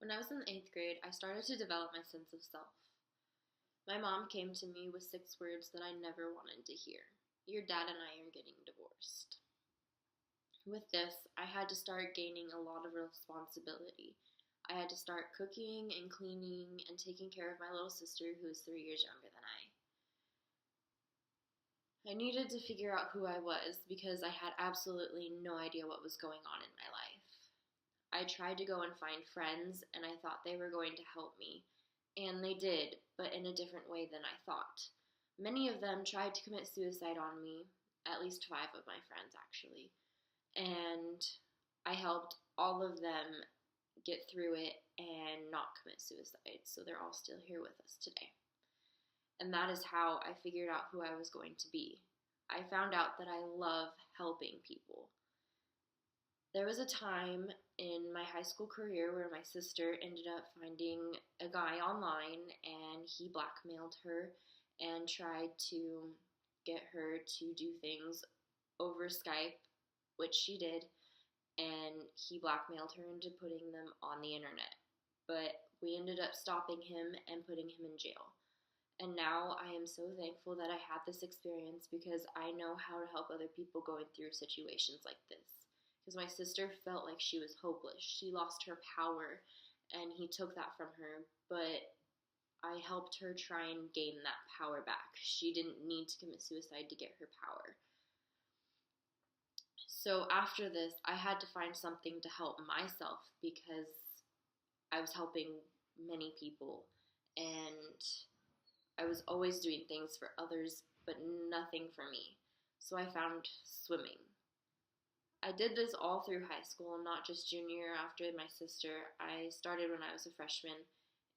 When I was in the eighth grade, I started to develop my sense of self. My mom came to me with 6 words that I never wanted to hear. Your dad and I are getting divorced. With this, I had to start gaining a lot of responsibility. I had to start cooking and cleaning and taking care of my little sister who is 3 years younger than I needed to figure out who I was because I had absolutely no idea what was going on in my life. I tried to go and find friends, and I thought they were going to help me. And they did, but in a different way than I thought. Many of them tried to commit suicide on me, at least 5 of my friends actually. And I helped all of them get through it and not commit suicide, so they're all still here with us today. And that is how I figured out who I was going to be. I found out that I love helping people. There was a time in my high school career where my sister ended up finding a guy online, and he blackmailed her and tried to get her to do things over Skype, which she did, and he blackmailed her into putting them on the internet. But we ended up stopping him and putting him in jail. And now I am so thankful that I had this experience because I know how to help other people going through situations like this. Because my sister felt like she was hopeless. She lost her power, and he took that from her, but I helped her try and gain that power back. She didn't need to commit suicide to get her power. So after this, I had to find something to help myself because I was helping many people, and I was always doing things for others, but nothing for me. So I found swimming. I did this all through high school, not just junior year after my sister. I started when I was a freshman,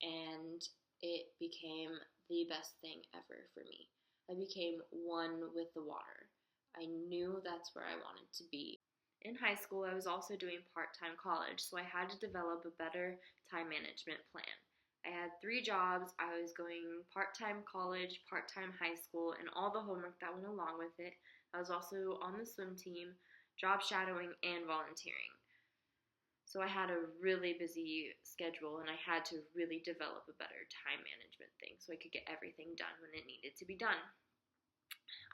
and it became the best thing ever for me. I became one with the water. I knew that's where I wanted to be. In high school, I was also doing part-time college, so I had to develop a better time management plan. I had 3 jobs. I was going part-time college, part-time high school, and all the homework that went along with it. I was also on the swim team, job shadowing, and volunteering. So I had a really busy schedule, and I had to really develop a better time management thing so I could get everything done when it needed to be done.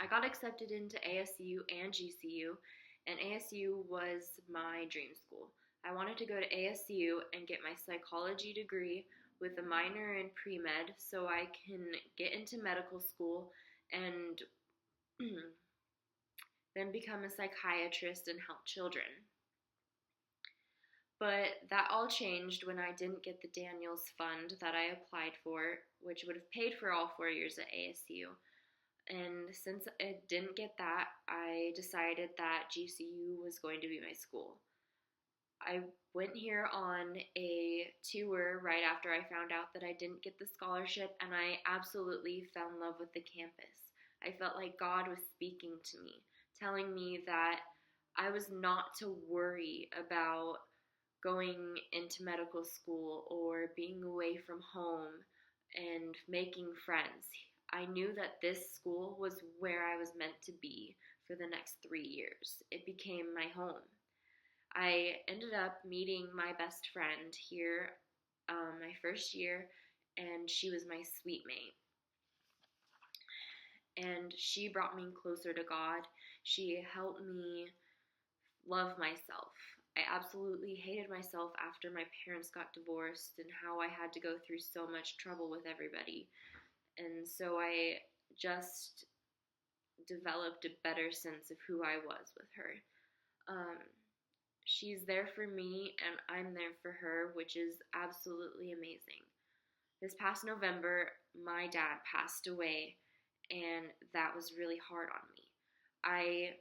I got accepted into ASU and GCU, and ASU was my dream school. I wanted to go to ASU and get my psychology degree with a minor in pre-med so I can get into medical school and then become a psychiatrist and help children. But that all changed when I didn't get the Daniels Fund that I applied for, which would have paid for all 4 years at ASU. And since I didn't get that, I decided that GCU was going to be my school. I went here on a tour right after I found out that I didn't get the scholarship, and I absolutely fell in love with the campus. I felt like God was speaking to me, telling me that I was not to worry about going into medical school or being away from home and making friends. I knew that this school was where I was meant to be for the next 3 years. It became my home. I ended up meeting my best friend here my first year, and she was my suite mate. And she brought me closer to God. She helped me love myself. I absolutely hated myself after my parents got divorced and how I had to go through so much trouble with everybody. And so I just developed a better sense of who I was with her. She's there for me, and I'm there for her, which is absolutely amazing. This past November, my dad passed away, and that was really hard on me. I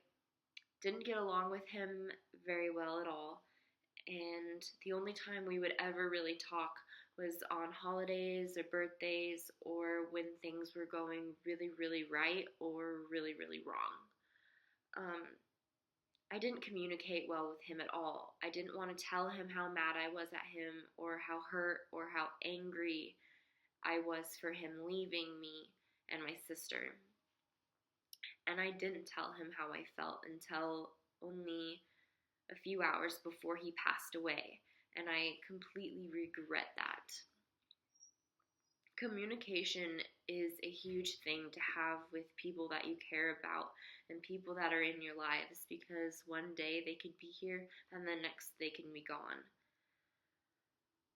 didn't get along with him very well at all, and the only time we would ever really talk was on holidays or birthdays or when things were going really, really right or really, really wrong. I didn't communicate well with him at all. I didn't want to tell him how mad I was at him or how hurt or how angry I was for him leaving me and my sister. And I didn't tell him how I felt until only a few hours before he passed away. and I completely regret that. Communication is a huge thing to have with people that you care about and people that are in your lives, because one day they could be here and the next they can be gone.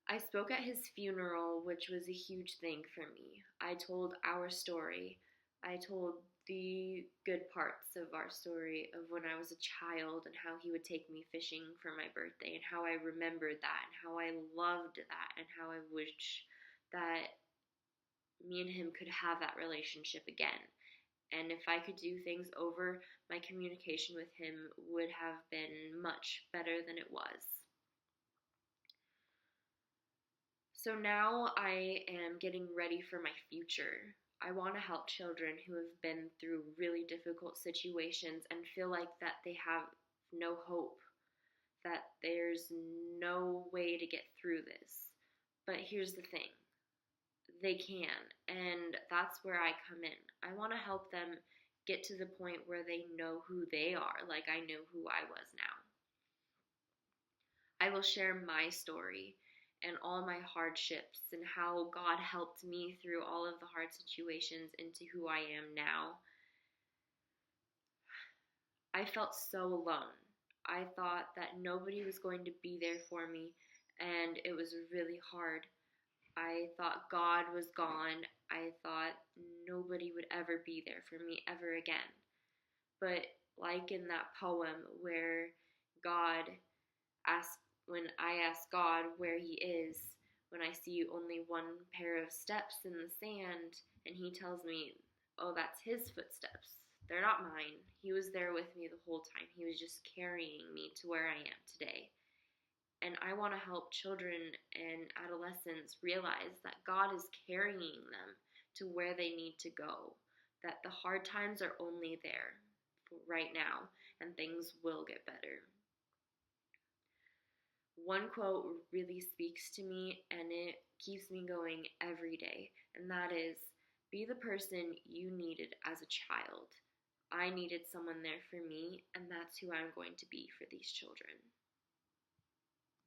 I spoke at his funeral, which was a huge thing for me. I told our story. I told the good parts of our story of when I was a child and how he would take me fishing for my birthday and how I remembered that and how I loved that and how I wish that me and him could have that relationship again. And if I could do things over, my communication with him would have been much better than it was. So now I am getting ready for my future. I want to help children who have been through really difficult situations and feel like that they have no hope, that there's no way to get through this. But here's the thing, they can, and that's where I come in. I want to help them get to the point where they know who they are, like I knew who I was now. I will share my story and all my hardships and how God helped me through all of the hard situations into who I am now. I felt so alone. I thought that nobody was going to be there for me, and it was really hard. I thought God was gone. I thought nobody would ever be there for me ever again. But like in that poem where God asked, when I ask God where he is, when I see only one pair of steps in the sand, and he tells me, oh, that's his footsteps. They're not mine. He was there with me the whole time. He was just carrying me to where I am today. And I want to help children and adolescents realize that God is carrying them to where they need to go, that the hard times are only there right now, and things will get better. One quote really speaks to me, and it keeps me going every day, and that is, be the person you needed as a child. I needed someone there for me, and that's who I'm going to be for these children.